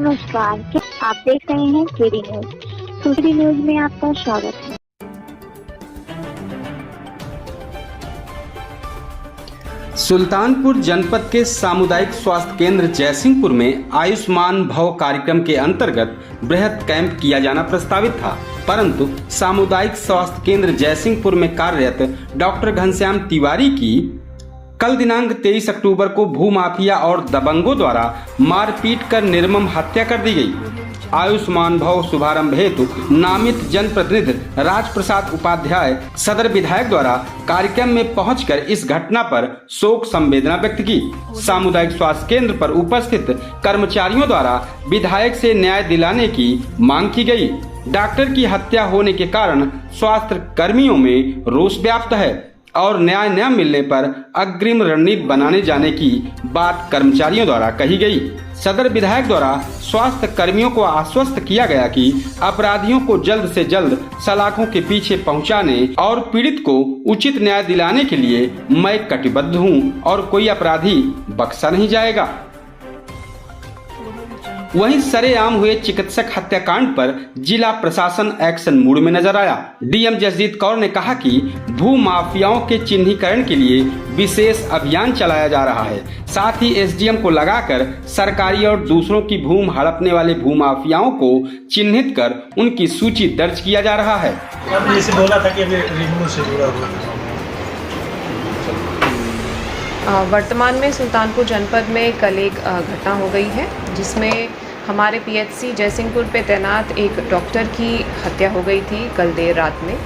नमस्कार, क्या आप देख रहे हैं केडी न्यूज। केडी न्यूज में आपका स्वागत है। सुल्तानपुर जनपद के सामुदायिक स्वास्थ्य केंद्र जयसिंहपुर में आयुष्मान भव कार्यक्रम के अंतर्गत बृहद कैंप किया जाना प्रस्तावित था, परंतु सामुदायिक स्वास्थ्य केंद्र जयसिंहपुर में कार्यरत डॉक्टर घनश्याम तिवारी की कल दिनांक 23 अक्टूबर को भूमाफिया और दबंगों द्वारा मारपीट कर निर्मम हत्या कर दी गई। आयुष्मान भव शुभारंभ हेतु नामित जनप्रतिनिधि राजप्रसाद उपाध्याय सदर विधायक द्वारा कार्यक्रम में पहुंचकर इस घटना पर शोक संवेदना व्यक्त की। सामुदायिक स्वास्थ्य केंद्र पर उपस्थित कर्मचारियों द्वारा विधायक से न्याय दिलाने की मांग की गई। डॉक्टर की हत्या होने के कारण स्वास्थ्य कर्मियों में रोष व्याप्त है और न्याय न मिलने पर अग्रिम रणनीति बनाने जाने की बात कर्मचारियों द्वारा कही गई। सदर विधायक द्वारा स्वास्थ्य कर्मियों को आश्वस्त किया गया कि अपराधियों को जल्द से जल्द सलाखों के पीछे पहुंचाने और पीड़ित को उचित न्याय दिलाने के लिए मैं कटिबद्ध हूं और कोई अपराधी बख्शा नहीं जाएगा। वहीं सरेआम हुए चिकित्सक हत्याकांड पर जिला प्रशासन एक्शन मूड में नजर आया। डीएम जसजीत कौर ने कहा कि भू माफियाओं के चिन्हीकरण के लिए विशेष अभियान चलाया जा रहा है। साथ ही एसडीएम को लगाकर सरकारी और दूसरों की भूमि हड़पने वाले भू माफियाओं को चिन्हित कर उनकी सूची दर्ज किया जा रहा है। जैसे बोला था कि अभी रेवेन्यू से जुड़ा हुआ है। वर्तमान में सुल्तानपुर जनपद में कल एक घटना हो गई है जिसमें हमारे पीएचसी जयसिंहपुर पे तैनात एक डॉक्टर की हत्या हो गई थी कल देर रात में।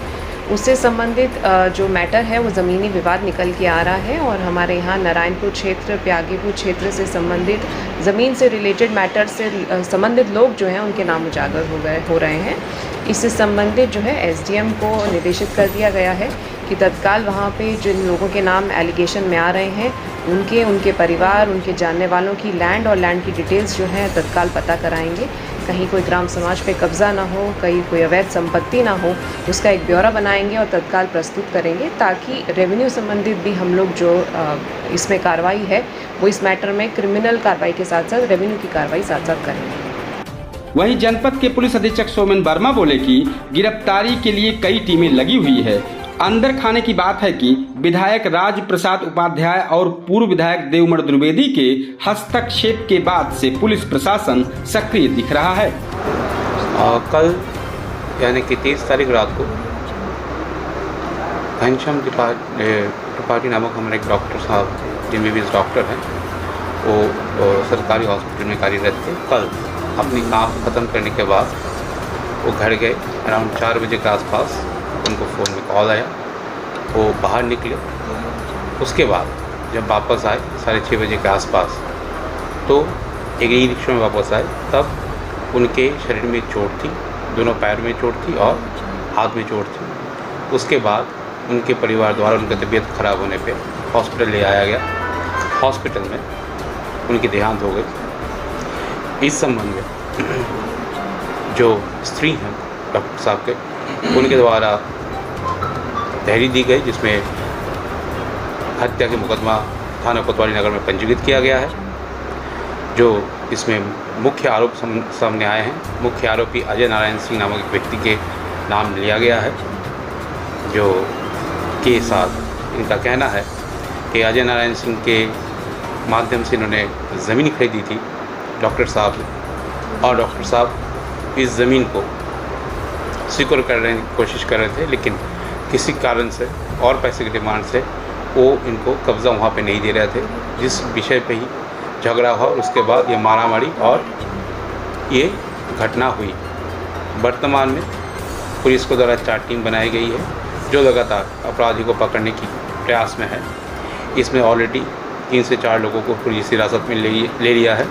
उससे संबंधित जो मैटर है वो ज़मीनी विवाद निकल के आ रहा है और हमारे यहाँ नारायणपुर क्षेत्र प्यागीपुर क्षेत्र से संबंधित ज़मीन से रिलेटेड मैटर से संबंधित लोग जो हैं उनके नाम उजागर हो रहे हैं। इससे संबंधित जो है एसडीएम को निर्देशित कर दिया गया है कि तत्काल वहाँ पे जिन लोगों के नाम एलिगेशन में आ रहे हैं उनके परिवार, उनके जानने वालों की लैंड और लैंड की डिटेल्स जो है तत्काल पता कराएंगे। कहीं कोई ग्राम समाज पे कब्ज़ा ना हो, कहीं कोई अवैध संपत्ति ना हो, उसका एक ब्यौरा बनाएंगे और तत्काल प्रस्तुत करेंगे ताकि रेवेन्यू संबंधित भी हम लोग जो इसमें कार्रवाई है वो इस मैटर में क्रिमिनल कार्रवाई के साथ साथ रेवेन्यू की कार्रवाई साथ साथ करेंगे। वहीं जनपद के पुलिस अधीक्षक सोमेन वर्मा बोले कि गिरफ्तारी के लिए कई टीमें लगी हुई है। अंदर खाने की बात है कि विधायक राजप्रसाद उपाध्याय और पूर्व विधायक देवमण द्विवेदी के हस्तक्षेप के बाद से पुलिस प्रशासन सक्रिय दिख रहा है। कल यानी कि 30 तारीख रात को घनश्याम त्रिपाठी नामक हमारे एक डॉक्टर साहब जिनमें डॉक्टर हैं वो सरकारी हॉस्पिटल में कार्यरत थे। कल अपनी काम ख़त्म करने के बाद वो घर गए। अराउंड 4 बजे के आसपास उनको फ़ोन में कॉल आया, वो बाहर निकले। उसके बाद जब वापस आए 6:30 बजे के आसपास तो एक ई रिक्शा में वापस आए, तब उनके शरीर में चोट थी, दोनों पैर में चोट थी और हाथ में चोट थी। उसके बाद उनके परिवार द्वारा उनकी तबीयत ख़राब होने पे हॉस्पिटल ले आया गया। हॉस्पिटल में उनकी देहांत हो गई। इस संबंध में जो स्त्री हैं डॉक्टर साहब के, उनके द्वारा तहरीर दी गई जिसमें हत्या के मुकदमा थाना कोतवाली नगर में पंजीकृत किया गया है। जो इसमें मुख्य आरोप सामने आए हैं, मुख्य आरोपी अजय नारायण सिंह नामक एक व्यक्ति के नाम लिया गया है, जो के साथ इनका कहना है कि अजय नारायण सिंह के माध्यम से इन्होंने ज़मीन खरीदी थी डॉक्टर साहब ने, और डॉक्टर साहब इस ज़मीन को स्वीकार करने की कोशिश कर रहे थे, लेकिन किसी कारण से और पैसे की डिमांड से वो इनको कब्ज़ा वहाँ पे नहीं दे रहे थे, जिस विषय पे ही झगड़ा हुआ और उसके बाद ये मारामारी और ये घटना हुई। वर्तमान में पुलिस को द्वारा 4 टीम बनाई गई है जो लगातार अपराधी को पकड़ने की प्रयास में है। इसमें ऑलरेडी 3 से 4 लोगों को पुलिस हिरासत में ले लिया है,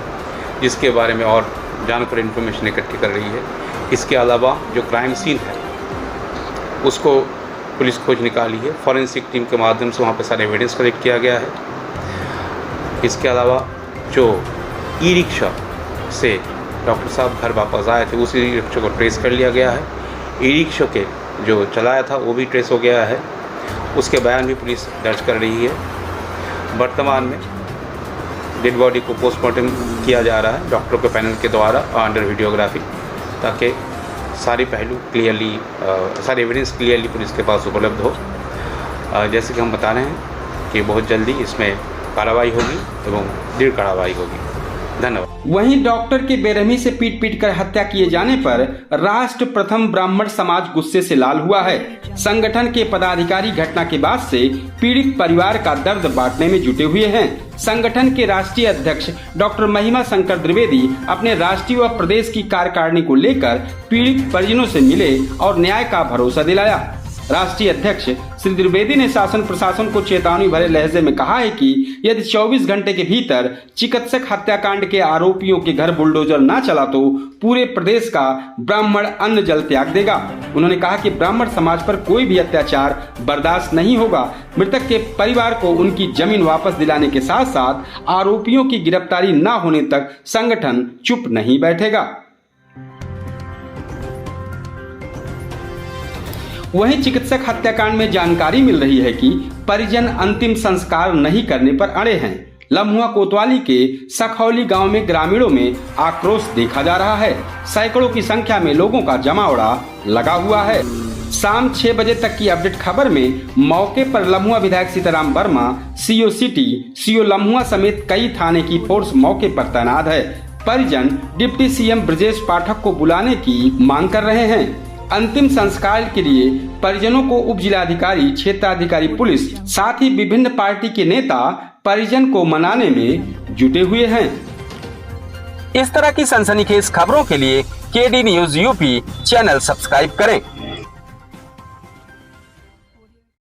जिसके बारे में और जानकारी इन्फॉर्मेशन इकट्ठी कर रही है। इसके अलावा जो क्राइम सीन है उसको पुलिस खोज निकाली है। फॉरेंसिक टीम के माध्यम से वहाँ पे सारे एविडेंस कलेक्ट किया गया है। इसके अलावा जो ई रिक्शा से डॉक्टर साहब घर वापस आए थे उस ई रिक्शा को ट्रेस कर लिया गया है। ई रिक्शा के जो चलाया था वो भी ट्रेस हो गया है, उसके बयान भी पुलिस दर्ज कर रही है। वर्तमान में डेड बॉडी को पोस्टमार्टम किया जा रहा है डॉक्टरों के पैनल के द्वारा अंडर वीडियोग्राफी, ताकि सारे पहलू क्लियरली, सारे एविडेंस क्लियरली पुलिस के पास उपलब्ध हो। जैसे कि हम बता रहे हैं कि बहुत जल्दी इसमें कार्रवाई होगी एवं दृढ़ कार्रवाई होगी। धन्यवाद। वहीं डॉक्टर के बेरहमी से पीट कर हत्या किए जाने पर राष्ट्र प्रथम ब्राह्मण समाज गुस्से से लाल हुआ है। संगठन के पदाधिकारी घटना के बाद से पीड़ित परिवार का दर्द बांटने में जुटे हुए हैं। संगठन के राष्ट्रीय अध्यक्ष डॉक्टर महिमा शंकर द्विवेदी अपने राष्ट्रीय व प्रदेश की कार्यकारिणी को लेकर पीड़ित परिजनों से मिले और न्याय का भरोसा दिलाया। राष्ट्रीय अध्यक्ष श्री द्विवेदी ने शासन प्रशासन को चेतावनी भरे लहजे में कहा है कि यदि 24 घंटे के भीतर चिकित्सक हत्याकांड के आरोपियों के घर बुलडोजर न चला तो पूरे प्रदेश का ब्राह्मण अन्न जल त्याग देगा। उन्होंने कहा कि ब्राह्मण समाज पर कोई भी अत्याचार बर्दाश्त नहीं होगा। मृतक के परिवार को उनकी जमीन वापस दिलाने के साथ साथ आरोपियों की गिरफ्तारी न होने तक संगठन चुप नहीं बैठेगा। वहीं चिकित्सक हत्याकांड में जानकारी मिल रही है कि परिजन अंतिम संस्कार नहीं करने पर अड़े हैं। लम्हुआ कोतवाली के सखौली गांव में ग्रामीणों में आक्रोश देखा जा रहा है। सैकड़ों की संख्या में लोगों का जमावड़ा लगा हुआ है। शाम 6 बजे तक की अपडेट खबर में मौके पर लम्हुआ विधायक Sitaram Verma, CO city, CO Lamhua समेत कई थाने की फोर्स मौके पर तैनात है। परिजन डिप्टी सीएम ब्रजेश पाठक को बुलाने की मांग कर रहे हैं। अंतिम संस्कार के लिए परिजनों को उप जिलाधिकारी, क्षेत्राधिकारी पुलिस, साथ ही विभिन्न पार्टी के नेता परिजन को मनाने में जुटे हुए हैं। इस तरह की सनसनीखेज खबरों के लिए KD news UP channel subscribe करें।